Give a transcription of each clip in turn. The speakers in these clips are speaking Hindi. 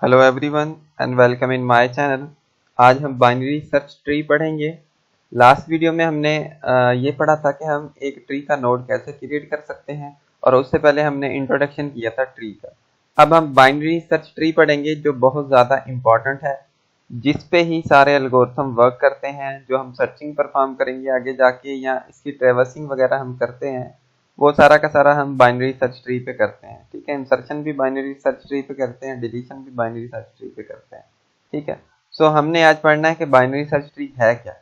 Hello everyone and welcome in my channel. आज हम बाइनरी सर्च ट्री पढ़ेंगे। लास्ट वीडियो में हमने ये पढ़ा था कि हम एक ट्री का नोड कैसे क्रिएट कर सकते हैं और उससे पहले हमने इंट्रोडक्शन किया था ट्री का। अब हम बाइनरी सर्च ट्री पढ़ेंगे जो बहुत ज़्यादा इम्पॉर्टेंट है, जिस पे ही सारे एल्गोरिथम वर्क करते हैं। जो हम सर्चिंग परफॉर्म करेंगे आगे जाके या इसकी ट्रेवर्सिंग वगैरह हम करते हैं, वो सारा का सारा हम बाइनरी सर्च ट्री पे करते हैं। ठीक है, इंसर्शन भी बाइनरी सर्च ट्री पे करते हैं, डिलीशन भी बाइनरी सर्च ट्री पे करते हैं। ठीक है, सो हमने आज पढ़ना है कि बाइनरी सर्च ट्री है क्या।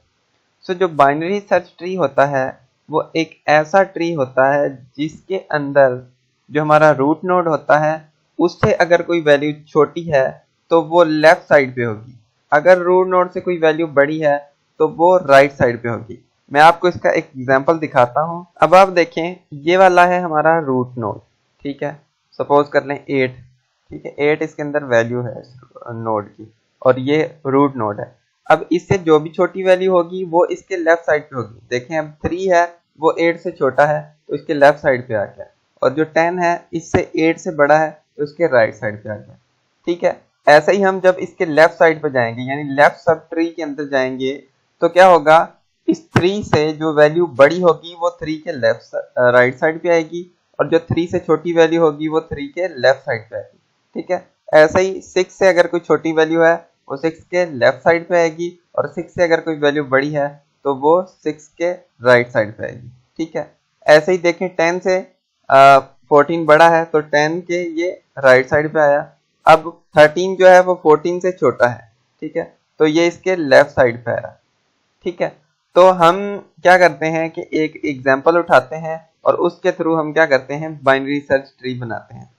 सो जो बाइनरी सर्च ट्री होता है वो एक ऐसा ट्री होता है जिसके अंदर जो हमारा रूट नोड होता है उससे अगर कोई वैल्यू छोटी है तो वो लेफ्ट साइड पे होगी, अगर रूट नोड से कोई वैल्यू बड़ी है तो वो राइट साइड पे होगी। मैं आपको इसका एक एग्जांपल दिखाता हूं। अब आप देखें, ये वाला है हमारा रूट नोड। ठीक है, सपोज कर लें 8। ठीक है, 8 इसके अंदर वैल्यू है नोड की और ये रूट नोड है। अब इससे जो भी छोटी वैल्यू होगी वो इसके लेफ्ट साइड पे होगी। देखें, अब 3 है वो 8 से छोटा है तो इसके लेफ्ट साइड पे आ गया, और जो 10 है इससे 8 से बड़ा है तो इसके राइट साइड पे आ गया। ठीक है, ऐसे ही हम जब इसके लेफ्ट साइड पे जाएंगे यानी लेफ्ट सब ट्री के अंदर जाएंगे तो क्या होगा, इस 3 से जो वैल्यू बड़ी होगी वो 3 के राइट साइड पे आएगी, और जो 3 से छोटी वैल्यू होगी वो 3 के लेफ्ट साइड पे आएगी। ठीक है, ऐसे ही 6 से अगर कोई छोटी वैल्यू है वो 6 के लेफ्ट साइड पे आएगी, और 6 से अगर कोई वैल्यू बड़ी है तो वो 6 के राइट साइड पे आएगी। ठीक है, ऐसे ही देखें 10 से 14 बड़ा है तो 10 के ये राइट साइड पे आया। अब 13 जो है वो 14 से छोटा है। ठीक है, तो ये इसके लेफ्ट साइड पे आया। ठीक है, तो हम क्या करते हैं कि एक एग्जांपल उठाते हैं और उसके थ्रू हम क्या करते हैं, बाइनरी सर्च ट्री बनाते हैं।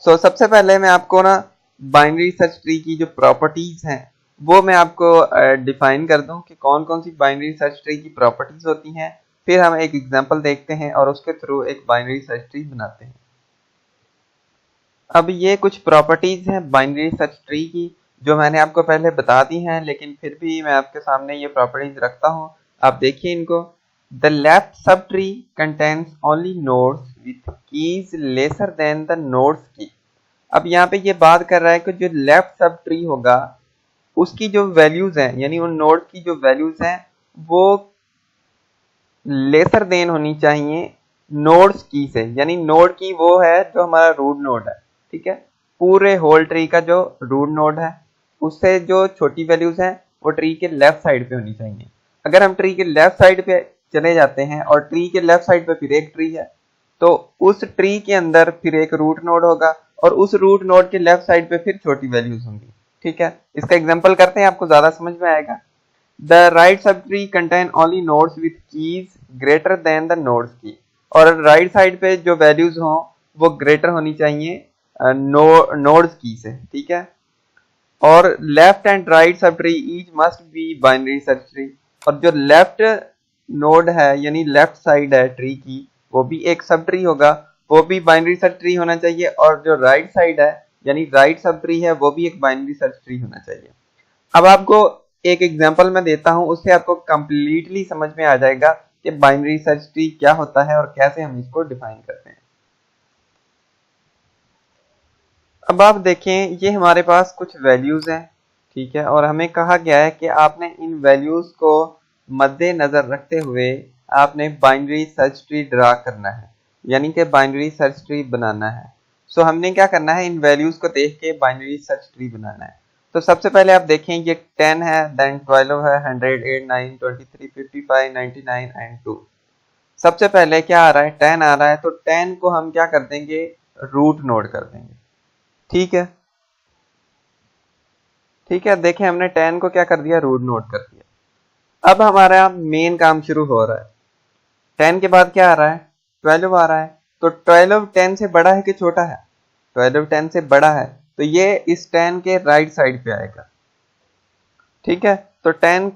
सो सबसे पहले मैं आपको ना बाइनरी सर्च ट्री की जो प्रॉपर्टीज हैं वो मैं आपको डिफाइन कर दूं कि कौन कौन सी बाइनरी सर्च ट्री की प्रॉपर्टीज होती हैं। फिर हम एक एग्जांपल देखते हैं और उसके थ्रू एक बाइनरी सर्च ट्री बनाते हैं। अब ये कुछ प्रॉपर्टीज हैं बाइनरी सर्च ट्री की जो मैंने आपको पहले बता दी हैं, लेकिन फिर भी मैं आपके सामने ये प्रॉपर्टीज रखता हूँ। आप देखिए इनको। The left sub tree contains only nodes with keys lesser than the nodes की। अब यहाँ पे ये बात कर रहा है कि जो लेफ्ट सब ट्री होगा उसकी जो वैल्यूज हैं यानी उन नोड्स की जो वैल्यूज हैं वो लेसर देन होनी चाहिए नोड्स की से, यानी नोड की वो है जो हमारा रूट नोड है। ठीक है, पूरे होल ट्री का जो रूट नोड है उससे जो छोटी वैल्यूज हैं वो ट्री के लेफ्ट साइड पे होनी चाहिए। अगर हम ट्री के लेफ्ट साइड पे चले जाते हैं और ट्री के लेफ्ट साइड पे फिर एक ट्री है तो उस ट्री के अंदर फिर एक रूट नोड होगा और उस रूट नोड के लेफ्ट साइड पे फिर छोटी वैल्यूज होंगी। ठीक है, इसका एग्जांपल करते हैं, आपको ज्यादा समझ में आएगा। The right sub tree contain only nodes with keys greater than the nodes की, और राइट साइड पे जो वैल्यूज हों वो ग्रेटर होनी चाहिए नोड्स की से। ठीक है, और left and right sub tree each must be binary search tree, और जो लेफ्ट नोड है यानी लेफ्ट साइड है ट्री की वो भी एक सब ट्री होगा, वो भी बाइनरी सर्च ट्री होना चाहिए, और जो राइट साइड है यानी राइट सब ट्री है वो भी एक बाइनरी सर्च ट्री होना चाहिए। अब आपको एक एग्जांपल मैं देता हूं, उससे आपको कंप्लीटली समझ में आ जाएगा कि बाइनरी सर्च ट्री क्या होता है और कैसे हम इसको डिफाइन करते हैं। अब आप देखें, ये हमारे पास कुछ वैल्यूज हैं। ठीक है, और हमें कहा गया है कि आपने इन वैल्यूज को मद्देनजर रखते हुए आपने बाइनरी सर्च ट्री ड्रा करना है, यानी कि बाइनरी सर्च ट्री बनाना है। सो हमने क्या करना है, इन वैल्यूज को देख के बाइनरी सर्च ट्री बनाना है। तो सबसे पहले आप देखें, ये 10 है, देन 12 है, 100, 8, 9, 23, 55, 99 एंड 2। सबसे पहले क्या आ रहा है, 10 आ रहा है, तो 10 को हम क्या कर देंगे, रूट नोड कर देंगे। ठीक है, ठीक है, देखें हमने 10 को क्या कर दिया, रूट नोड कर दिया। अब हमारा मेन काम शुरू हो रहा है। 10 के बाद क्या आ रहा है, 12 आ रहा है, तो 12 10 से बड़ा है कि छोटा है, 12 10 से बड़ा है, तो ये इस 10 के राइट साइड पे आएगा। ठीक है, तो 12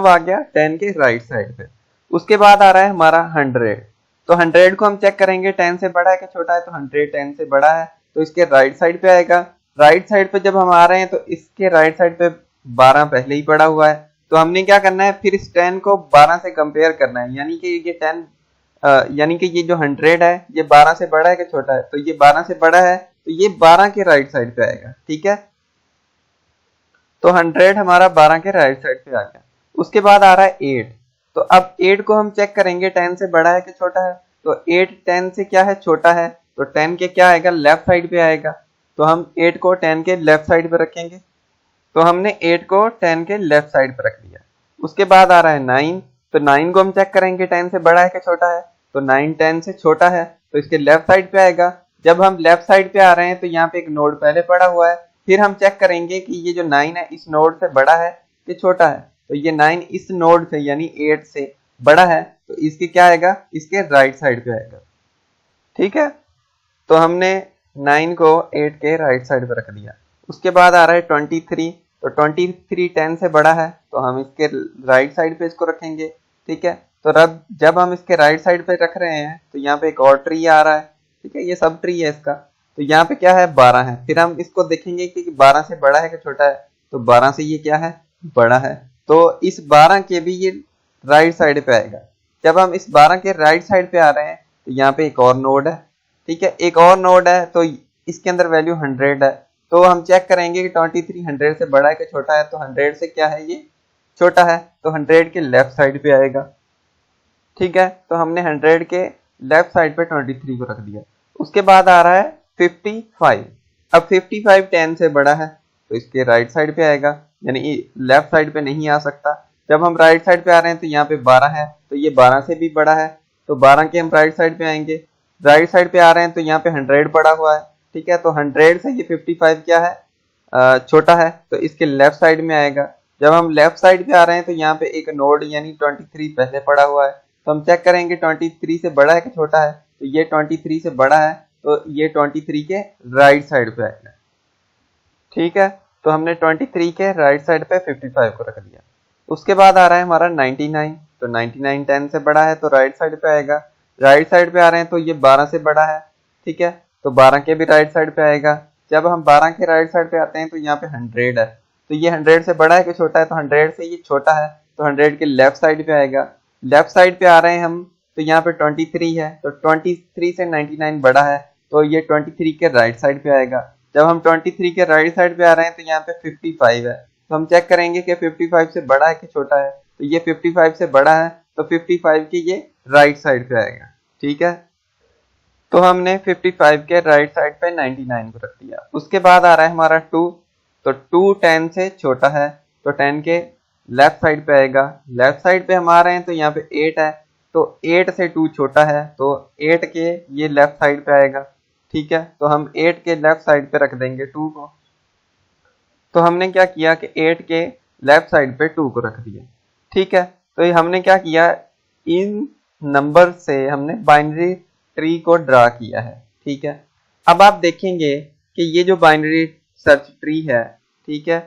आ गया 10 के राइट साइड पे। उसके बाद आ रहा है हमारा 100, तो 100 को हम चेक करेंगे 10 से बड़ा है कि छोटा है, तो 100 10 से बड़ा है तो इसके राइट साइड पे आएगा। राइट साइड पे जब हम आ रहे हैं तो इसके राइट साइड पे 12 पहले ही पड़ा हुआ है, तो हमने क्या करना है, फिर इस 10 को 12 से कंपेयर करना है, यानी कि ये 10 यानी कि ये जो 100 है ये 12 से बड़ा है कि छोटा है, तो ये 12 से बड़ा है तो ये 12 के राइट साइड पे आएगा। ठीक है, तो 100 हमारा 12 के राइट साइड पे आ गया। उसके बाद आ रहा है 8। तो अब 8 को हम चेक करेंगे 10 से बड़ा है कि छोटा है। तो 8 10 से क्या है, छोटा है। तो 10 के क्या आएगा, लेफ्ट साइड पे आएगा। तो हम 8 को 10 के लेफ्ट साइड पे रखेंगे। तो हमने 8 को 10 के लेफ्ट साइड पे रख दिया। उसके बाद आ रहा है 9। तो 9 को हम चेक करेंगे 10 से बड़ा है कि छोटा है। तो 9 10 से छोटा है, तो इसके लेफ्ट साइड पे आएगा। जब हम लेफ्ट साइड पे आ रहे हैं तो यहाँ पे एक नोड पहले पड़ा हुआ है। फिर हम चेक करेंगे कि ये जो 9 है इस नोड से बड़ा है कि छोटा है। तो ये 9 इस नोड से यानी 8 से बड़ा है, तो इसके क्या आएगा, इसके राइट साइड पे आएगा। ठीक है, तो हमने 9 को 8 के राइट साइड पे रख दिया। उसके बाद आ रहा है 23। तो 23 10 से बड़ा है, तो हम इसके राइट साइड पे इसको रखेंगे। ठीक है, तो जब हम इसके राइट साइड पे रख रहे हैं तो यहाँ पे एक और ट्री आ रहा है। ठीक है, ये सब ट्री है इसका। तो यहाँ पे क्या है, 12 है। फिर हम इसको देखेंगे कि 12 से बड़ा है कि छोटा है। तो 12 से ये क्या है, बड़ा है। तो इस 12 के भी ये राइट साइड पे आएगा। जब हम इस 12 के राइट साइड पे आ रहे हैं तो यहाँ पे एक और नोड है। ठीक है, एक और नोड है, तो इसके अंदर वैल्यू 100 है। तो हम चेक करेंगे कि 23 100 से बड़ा है कि छोटा है। तो 100 से क्या है, ये छोटा है। तो 100 के लेफ्ट साइड पे आएगा। ठीक है, तो हमने 100 के लेफ्ट साइड पे 23 को रख दिया। उसके बाद आ रहा है 55। अब 55 10 से बड़ा है, तो इसके राइट साइड पे आएगा, यानी लेफ्ट साइड पे नहीं आ सकता। जब हम राइट साइड पे आ रहे हैं तो यहाँ पे 12 है, तो ये 12 से भी बड़ा है। तो 12 के हम राइट साइड पे आएंगे। राइट साइड पे आ रहे हैं तो यहाँ पे 100 पड़ा हुआ है। ठीक है, तो 100 से ये 55 क्या है, छोटा है। तो इसके लेफ्ट साइड में आएगा। जब हम लेफ्ट साइड पे आ रहे हैं तो यहाँ पे एक नोड यानी 23 पहले पड़ा हुआ है। तो हम चेक करेंगे 23 से बड़ा है कि छोटा है। तो ये 23 से बड़ा है, तो ये 23 के राइट साइड पे आएगा। ठीक है, तो हमने 23 के राइट साइड पे 55 को रख दिया। उसके बाद आ रहा है हमारा 99। तो 99 10 से बड़ा है, तो राइट साइड पे आएगा। राइट साइड पे आ रहे हैं तो ये 12 से बड़ा है। ठीक है, तो 12 के भी राइट साइड पे आएगा। जब हम 12 के राइट साइड पे आते हैं तो यहाँ पे 100 है। तो ये 100 से बड़ा है कि छोटा है। तो 100 से ये छोटा है, तो 100 के लेफ्ट साइड पे आएगा। लेफ्ट साइड पे आ रहे हैं हम, तो यहाँ पे 23 है। तो 23 से 99 बड़ा है, तो ये 23 के राइट साइड पे आएगा। जब हम 23 के राइट साइड पे आ रहे हैं तो यहाँ पे 55 है। तो हम चेक करेंगे कि 55 से बड़ा है कि छोटा है। तो ये 55 से बड़ा है, तो 55 के ये राइट साइड पे आएगा। ठीक है, तो हमने 55 के राइट साइड पे 99 को रख दिया। उसके बाद आ रहा है हमारा 2। तो 2 10 से छोटा है, तो 10 के लेफ्ट साइड पे आएगा। लेफ्ट साइड पे हम आ रहे हैं तो यहाँ पे 8 है। तो 8 से 2 छोटा है, तो 8 के ये लेफ्ट साइड पे आएगा। ठीक है, तो हम 8 के लेफ्ट साइड पे रख देंगे 2 को। तो हमने क्या किया कि 8 के लेफ्ट साइड पे 2 को रख दिया। ठीक है, तो ये हमने क्या किया, इन नंबर से हमने बाइनरी ट्री को ड्रा किया है। ठीक है, अब आप देखेंगे कि ये जो बाइनरी सर्च ट्री है, ठीक है,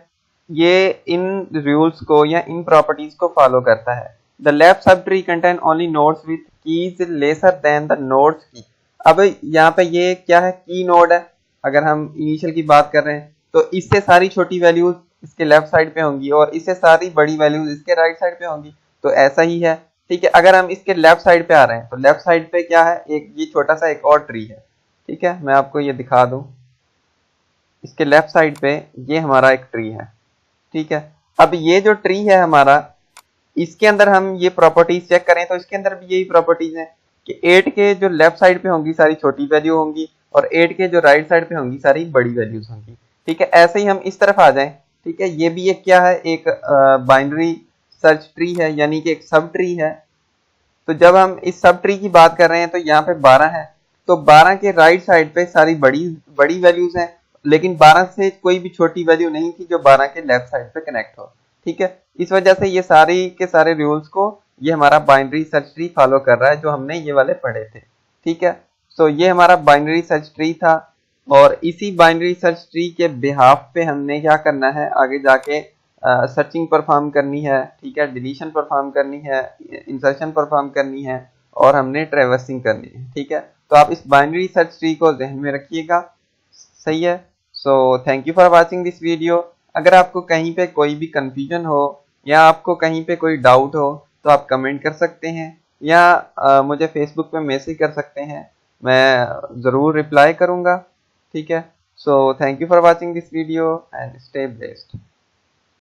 ये इन रूल्स को या इन प्रॉपर्टीज को फॉलो करता है। The left sub tree contain only nodes with keys lesser than the nodes की। अब यहाँ पे ये क्या है, की नोड है। अगर हम इनिशियल की बात कर रहे हैं तो इससे सारी छोटी वैल्यूज इसके लेफ्ट साइड पे होंगी और इससे सारी बड़ी वैल्यूज इसके राइट साइड पे होंगी। तो ऐसा ही है। ठीक है, अगर हम इसके लेफ्ट साइड पे आ रहे हैं तो लेफ्ट साइड पे क्या है, एक ये छोटा सा एक और ट्री है। ठीक है, मैं आपको ये दिखा दूं, इसके लेफ्ट साइड पे ये हमारा एक ट्री है। ठीक है, अब ये जो ट्री है हमारा, इसके अंदर हम ये प्रॉपर्टीज चेक करें तो इसके अंदर भी यही प्रॉपर्टीज है कि 8 के जो लेफ्ट साइड पे होंगी सारी छोटी वैल्यू होंगी और 8 के जो राइट साइड पे होंगी सारी बड़ी वैल्यूज होंगी। ठीक है, ऐसे ही हम इस तरफ आ जाएं। ठीक है, ये भी एक क्या है, एक बाइनरी सर्च ट्री है, यानी कि एक सब ट्री है। तो जब हम इस सब ट्री की बात कर रहे हैं तो यहाँ पे 12 है। तो 12 के राइट साइड पे सारी बड़ी बड़ी वैल्यूज हैं, लेकिन 12 से कोई भी छोटी वैल्यू नहीं थी जो 12 के लेफ्ट साइड पे कनेक्ट हो। ठीक है, इस वजह से ये सारी के सारे रूल्स को ये हमारा बाइनरी सर्च ट्री फॉलो कर रहा है जो हमने ये वाले पढ़े थे। ठीक है, सो ये हमारा बाइनरी सर्च ट्री था और इसी बाइनरी सर्च ट्री के बिहाफ पे हमने क्या करना है, आगे जाके सर्चिंग परफॉर्म करनी है। ठीक है, डिलीशन परफॉर्म करनी है, इंसर्शन परफॉर्म करनी है और हमने ट्रेवर्सिंग करनी है। ठीक है, तो आप इस बाइनरी सर्च ट्री को ध्यान में रखिएगा। सही है, so thank you for watching this video. अगर आपको कहीं पे कोई भी कंफ्यूजन हो या आपको कहीं पे कोई डाउट हो तो आप कमेंट कर सकते हैं या मुझे फेसबुक पे मैसेज कर सकते हैं, मैं ज़रूर रिप्लाई करूँगा। ठीक है। So thank you for watching this video and stay blessed.